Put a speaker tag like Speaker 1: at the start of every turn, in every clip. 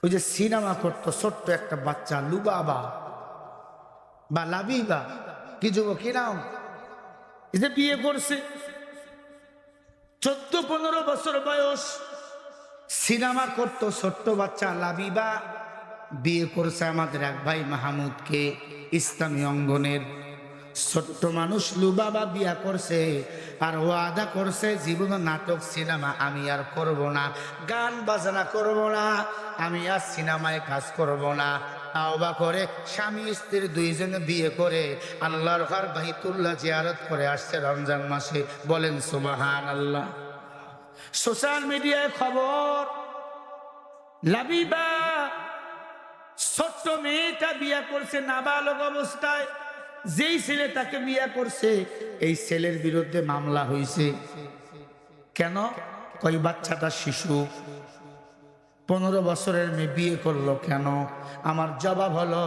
Speaker 1: ওই যে সিনেমা করতো ছোট্ট একটা বাচ্চা লুবাবা বা লাবিবা, কি যুব কি নাম, এই যে বিয়ে করছে 14-15 বছর বয়স, সিনেমা করতো ছোট্ট বাচ্চা লাবিবা, বিয়ে করছে আমাদের এক ভাই মাহমুদকে, ইসলামী অঙ্গনের ছোট্ট মানুষ লুবাবা বিয়া করছে। আর ওয়াদা করছে জীবন নাটক সিনেমা আমি আর করব না, গান বাজনা করব না, আমি আর সিনেমায় কাজ করব না। তাওবা করে স্বামী স্ত্রী দুইজনে বিয়ে করে আল্লাহর ঘর বাইতুল্লাহ জিয়ারত করে আসছে রমজান মাসে। বলেন সুবহানাল্লাহ। সোশ্যাল মিডিয়ায় খবর, লাবিবা ছোট্ট মেয়েটা বিয়া করছে নাবালক অবস্থায়, যেই ছেলে তাকে বিয়া করছে এই ছেলের বিরুদ্ধে মামলা হয়েছে। কেন? কই বাচ্চাটা শিশু, 15 বছরের মেয়ে বিয়ে করলো কেন? আমার জবাব হলো,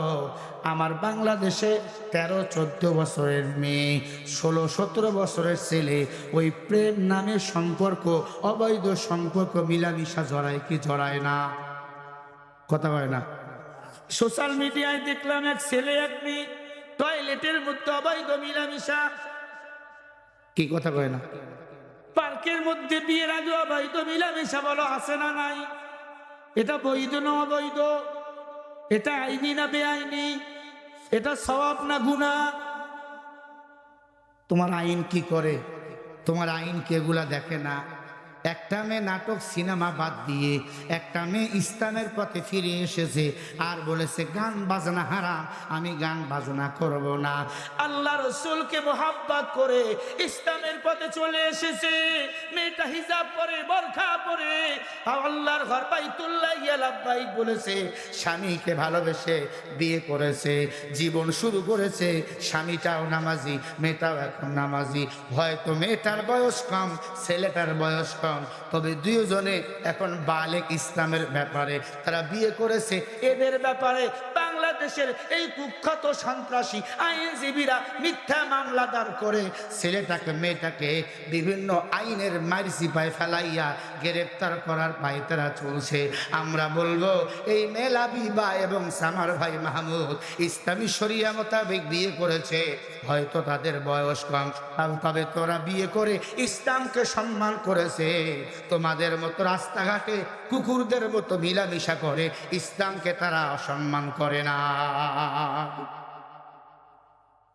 Speaker 1: আমার বাংলাদেশে 13-14 বছরের মেয়ে, 16-17 বছরের ছেলে ওই প্রেম নামে সম্পর্ক, অবৈধ সম্পর্ক মিলামিশা জড়ায় কি জড়ায় না? কথা হয় না? সোশ্যাল মিডিয়ায় দেখলাম এক ছেলে এক মেয়ে টয়লেটের মধ্যে অবৈধ মিলামিশা। কি কথা কয় না? পার্কের মধ্যে বিয়ের আগে অবৈধ মিলামিশা বলো আছে না নাই? এটা বৈধ না অবৈধ? এটা আইনি না বেআইনি? এটা সওয়াব না গুনাহ? তোমার আইন কি করে? তোমার আইন কি এগুলা দেখে না? একটা মেয়ে নাটক সিনেমা বাদ দিয়ে একটা মেয়ে ইসলামের পথে ফিরে এসেছে আর বলেছে গান বাজনা হারাম, আমি গান বাজনা করব না। আল্লাহ রসুলকে মোহাব্বত করে ইসলামের পথে চলে এসেছে, মেয়েটা হিজাব পরে বোরখা পরে আল্লাহর ঘর বাইতুল্লাহ ইয়া লাব্বাইক বলেছে, স্বামীকে ভালোবেসে বিয়ে করেছে, জীবন শুরু করেছে। স্বামীটাও নামাজি, মেয়েটাও এখন নামাজি। হয়তো মেয়েটার বয়স কম, ছেলেটার বয়স কম, তবে দুইজনে এখন বালেক ইসলামের ব্যাপারে তারা বিয়ে করেছে। এদের ব্যাপারে বাংলাদেশের এই কুখ্যাত সন্ত্রাসী আইনজীবীরা মিথ্যা মামলা দাঁড় করে ছেলেটাকে মেয়েটাকে বিভিন্ন আইনের মাইরচিপায় ফেলাইয়া গ্রেপ্তার করার পায়তারা চলছে। আমরা বলবো এই মেলা বিবা এবং সামার ভাই মাহমুদ ইসলামী শরিয়া মোতাবেক বিয়ে করেছে, হয়তো তাদের বয়স কম, তবে তোরা বিয়ে করে ইসলামকে সম্মান করেছে। তোমাদের মতো রাস্তাঘাটে কুকুরদের মতো মিলামিশা করে ইসলামকে তারা অসম্মান করে না।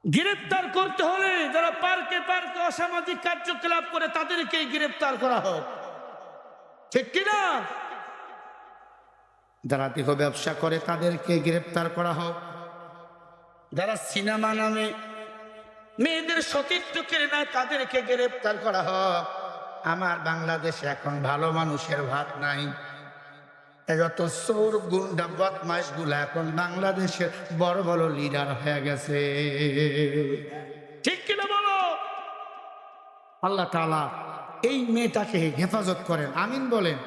Speaker 1: গ্রেপ্তার করতে হলে যারা পার্কে পার্কে অসামাজিক কার্যকলাপ করে তাদেরকেই গ্রেপ্তার করা হোক, ঠিক কিনা? যারা দেহ ব্যবসা করে তাদেরকে গ্রেপ্তার করা হোক, যারা সিনেমা নামে মেয়েদের সতীত্ব কেড়ে নেয় তাদেরকে গ্রেপ্তার করা হোক। আমার বাংলাদেশে এখন ভালো মানুষের ভাত নাই। যত চোর গুন্ডা বদমাশ গুলা এখন বাংলাদেশের বড় বড় লিডার হয়ে গেছে, ঠিক কিনা বলো? আল্লাহ তাআলা এই মেয়েটাকে হেফাজত করেন, আমিন বলেন।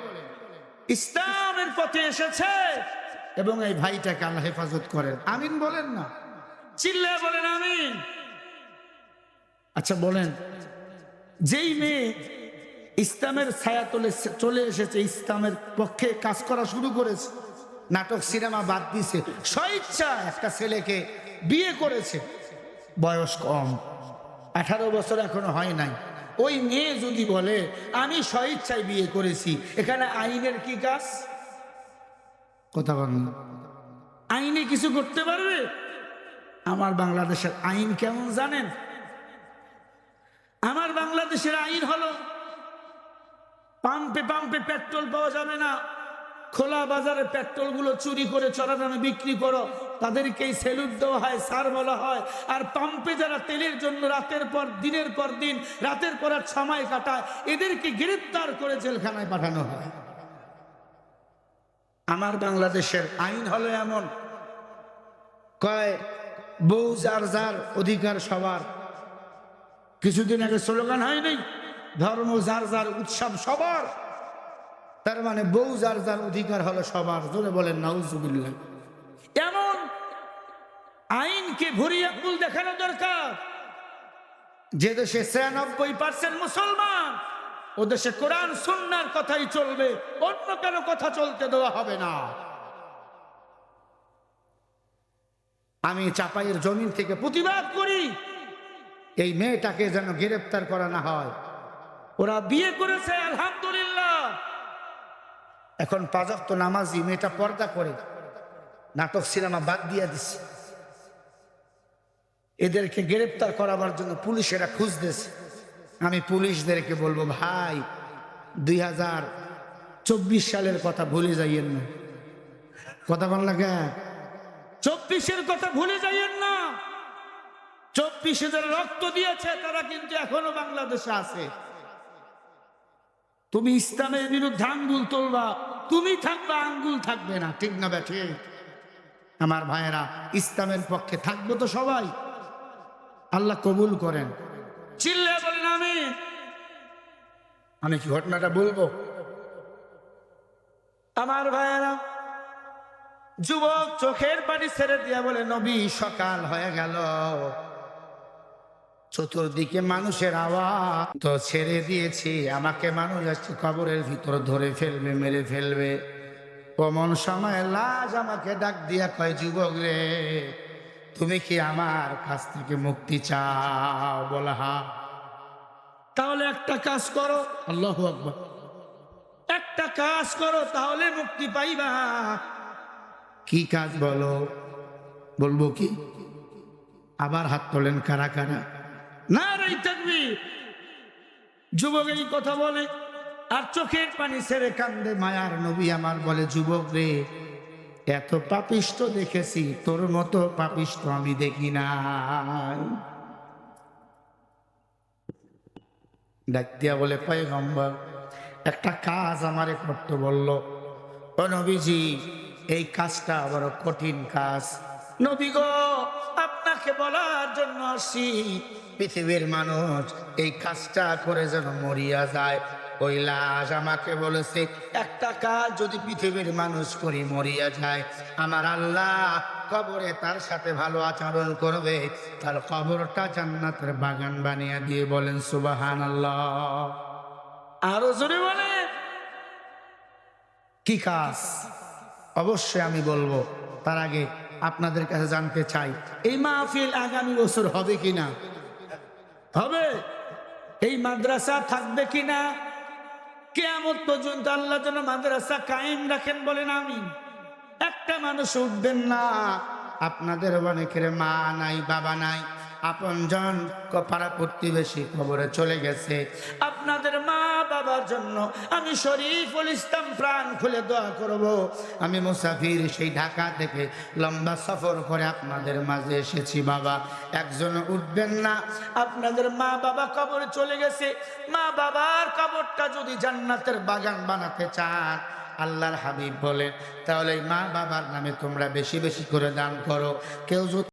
Speaker 1: ইসলামের পথে এসেছে এবং এই ভাইটাকে আল্লাহ হেফাজত করেন, আমিন বলেন না? চিল্লায় বলেন আমিন। আচ্ছা বলেন, যেই মেয়ে ইসলামের ছায়া তলে চলে এসেছে, ইসলামের পক্ষে কাজ করা শুরু করেছে, নাটক সিনেমা বাদ দিয়েছে, স্বেচ্ছা একটা ছেলেকে বিয়ে করেছে, বয়স কম, 18 বছর এখনো হয় নাই, ওই মেয়ে যদি বলে আমি স্বেচ্ছায় বিয়ে করেছি, এখানে আইনের কি কাজ? কথা বলেন, আইনে কিছু করতে পারবে? আমার বাংলাদেশের আইন কেমন জানেন? আমার বাংলাদেশের আইন হলো পাম্পে পাম্পে পেট্রোল পাওয়া যাবে না, খোলা বাজারে পেট্রোল গুলো চুরি করে চড়া দামে বিক্রি করো, তাদেরকেই স্যালুট দেওয়া হয়, স্যার বলা হয়। আর পাম্পে যারা তেলের জন্য রাতের পর দিনের পর দিন রাতের পর রাত সময় কাটায়, এদেরকে গ্রেফতার করে জেলখানায় পাঠানো হয়। আমার বাংলাদেশের আইন হলো এমন, কয় বউ যার যার অধিকার সবার। কিছুদিন আগে স্লোগান হয়নি, ধর্ম যার যার উৎসব সবার, তার মানে বউ যার যার অধিকার হলো সবার। জোরে বলেন নাউজুবিল্লাহ। এমন আইনকে ভরিয়ে ভুল দেখানো দরকার। যে দেশে 93% মুসলমান, ও দেশে কোরআন সুন্নাহর কথাই চলবে, অন্য কারো কথা চলতে দেওয়া হবে না। আমি চাপাইয়ের জমিন থেকে প্রতিবাদ করি এই মেয়েটাকে যেন গ্রেফতার করা না হয়। ওরা বিয়ে করেছে আলহামদুলিল্লাহ, এখন 5 ওয়াক্ত নামাজি, মেয়েটা পর্দা করে, নাটক সিনেমা বাদ দিয়ে দিচ্ছে। এদেরকে গ্রেফতার করাবার জন্য পুলিশেরা খুঁজতেছে। আমি পুলিশদেরকে বলবো, ভাই 2024 সালের কথা ভুলে যাইয়েন না। কথা বল লাগে, 24-এর কথা ভুলে যাইয়েন না। 24-এ যারা রক্ত দিয়েছে তারা কিন্তু এখনো বাংলাদেশে আছে। তুমি ইসলামের বিরুদ্ধে আঙ্গুল তুলবা, তুমি থাকবা, আঙ্গুল থাকবে না, ঠিক না বেঠে? আমার ভাইয়েরা, ইসলামের পক্ষে থাকবো তো সবাই, আল্লাহ কবুল করেন। চিল্লে বলেন আমিন। আমি কি ঘটনাটা বলবো? আমার ভাইয়েরা, যুবক চোখের পানি ছেড়ে দিয়া বলে, নবী সকাল হয়ে গেল, চতুর্দিকে মানুষের আওয়াজ, তো ছেড়ে দিয়েছি, আমাকে মানুষ আসছে কবরের ভিতর ধরে ফেলবে, মেরে ফেলবে। কমন সময় লাশ আমাকে ডাক দিয়া কয়, যুবক রে, তুমি কি আমার কাছ থেকে মুক্তি চাও? বলা হা। তাহলে একটা কাজ করো, আল্লাহু আকবার, একটা কাজ করো, তাহলে মুক্তি পাইবা। কি কাজ বলো? বলবো কি? আবার হাত তোলেন কারা কারা? নারে তাকবীর। যুবক এই কথা বলে আর চোখের পানি ছেড়ে কান্দে। মায়ার নবী আমার বলে, যুবক রে, এত পাপিষ্ট দেখেছি, তোর মতো পাপিষ্ট আমি দেখি নাই। ডাক দিয়া বলে, পয়গম্বর, একটা কাজ আমারে করতে বলল। ও নবীজি, এই কাজটা বড় কঠিন কাজ। নবী গো, আপনাকে বলার জন্য আসি, পৃথিবীর মানুষ এই কাজটা করে যেন মরিয়া যায়। ওই লাশ আমাকে বলেছে, একটা কাজ যদি পৃথিবীর মানুষ করে মরিয়া যায়, আমার আল্লাহ কবরে তার সাথে ভালো আচরণ করবে, তার কবরটা জান্নাতের বাগান বানিয়ে দিয়ে। বলেন সুবহানাল্লাহ। আরো জোরে বলে, কি কাজ? অবশ্যই আমি বলবো। তার আগে আপনাদের কাছে জানতে চাই, এই মাহফিল আগামী বছর হবে কিনা? হবে? এই মাদ্রাসা থাকবে কিনা? কিয়ামত পর্যন্ত আল্লাহ যেন মাদ্রাসা কায়েম রাখেন, বলেন আমিন। একটা মানুষ উঠবেন না, আপনাদের অনেকের মা নাই, বাবা নাই, আপনজন পাড়া প্রতিবেশী কবরে চলে গেছে। আপনাদের মা বাবার জন্য আমি শরীফুল ইসলাম প্রাণ খুলে দোয়া করব। আমি মুসাফির, সেই ঢাকা থেকে লম্বা সফর করে আপনাদের মাঝে এসেছি। বাবা, একজন উঠবেন না, আপনাদের মা বাবা কবরে চলে গেছে। মা বাবার কবরটা যদি জান্নাতের বাগান বানাতে চান, আল্লাহর হাবিব বলেন, তাহলে মা বাবার নামে তোমরা বেশি বেশি করে দান করো। কেউ যদি